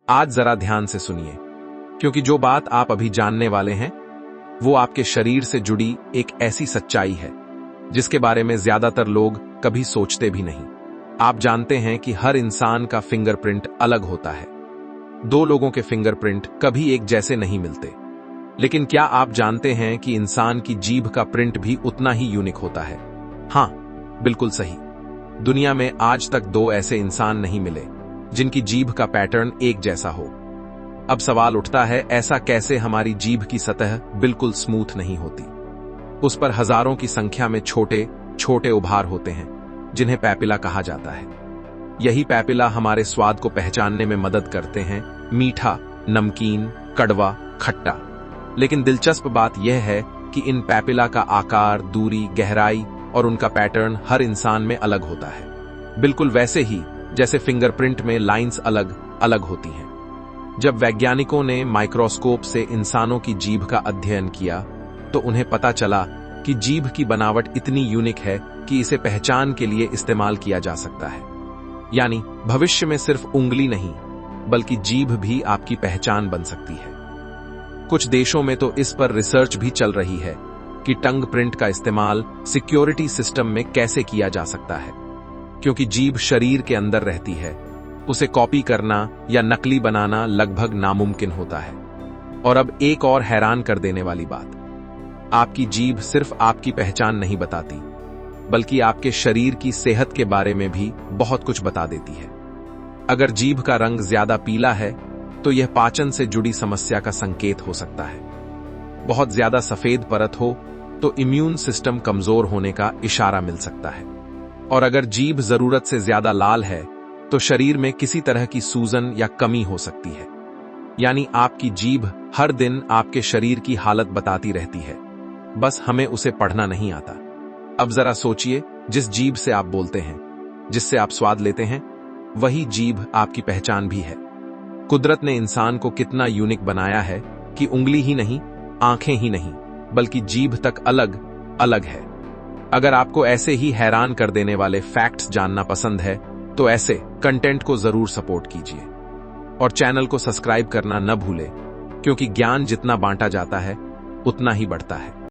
आज जरा ध्यान से सुनिए, क्योंकि जो बात आप अभी जानने वाले हैं वो आपके शरीर से जुड़ी एक ऐसी सच्चाई है जिसके बारे में ज्यादातर लोग कभी सोचते भी नहीं। आप जानते हैं कि हर इंसान का फिंगरप्रिंट अलग होता है। दो लोगों के फिंगरप्रिंट कभी एक जैसे नहीं मिलते, लेकिन क्या आप जानते हैं कि इंसान की जीभ का प्रिंट भी उतना ही यूनिक होता है? हां, बिल्कुल सही। दुनिया में आज तक दो ऐसे इंसान नहीं मिले जिनकी जीभ का पैटर्न एक जैसा हो। अब सवाल उठता है, ऐसा कैसे हमारी जीभ की सतह बिल्कुल स्मूथ नहीं होती? उस पर हजारों की संख्या में छोटे छोटे उभार होते हैं जिन्हें पैपिला कहा जाता है। यही पैपिला हमारे स्वाद को पहचानने में मदद करते हैं, मीठा, नमकीन, कड़वा, खट्टा। लेकिन दिलचस्प बात यह है कि इन पैपिला का आकार, दूरी, गहराई और उनका पैटर्न हर इंसान में अलग होता है, बिल्कुल वैसे ही जैसे फिंगरप्रिंट में लाइंस अलग अलग होती हैं। जब वैज्ञानिकों ने माइक्रोस्कोप से इंसानों की जीभ का अध्ययन किया तो उन्हें पता चला कि जीभ की बनावट इतनी यूनिक है कि इसे पहचान के लिए इस्तेमाल किया जा सकता है। यानी भविष्य में सिर्फ उंगली नहीं बल्कि जीभ भी आपकी पहचान बन सकती है। कुछ देशों में तो इस पर रिसर्च भी चल रही है कि टंग प्रिंट का इस्तेमाल सिक्योरिटी सिस्टम में कैसे किया जा सकता है, क्योंकि जीभ शरीर के अंदर रहती है। उसे कॉपी करना या नकली बनाना लगभग नामुमकिन होता है। और अब एक और हैरान कर देने वाली बात, आपकी जीभ सिर्फ आपकी पहचान नहीं बताती बल्कि आपके शरीर की सेहत के बारे में भी बहुत कुछ बता देती है। अगर जीभ का रंग ज्यादा पीला है तो यह पाचन से जुड़ी समस्या का संकेत हो सकता है। बहुत ज्यादा सफेद परत हो तो इम्यून सिस्टम कमजोर होने का इशारा मिल सकता है। और अगर जीभ जरूरत से ज्यादा लाल है तो शरीर में किसी तरह की सूजन या कमी हो सकती है। यानी आपकी जीभ हर दिन आपके शरीर की हालत बताती रहती है, बस हमें उसे पढ़ना नहीं आता। अब जरा सोचिए, जिस जीभ से आप बोलते हैं, जिससे आप स्वाद लेते हैं, वही जीभ आपकी पहचान भी है। कुदरत ने इंसान को कितना यूनिक बनाया है कि उंगली ही नहीं, आंखें ही नहीं, बल्कि जीभ तक अलग अलग है। अगर आपको ऐसे ही हैरान कर देने वाले फैक्ट्स जानना पसंद है तो ऐसे कंटेंट को जरूर सपोर्ट कीजिए और चैनल को सब्सक्राइब करना न भूलें, क्योंकि ज्ञान जितना बांटा जाता है उतना ही बढ़ता है।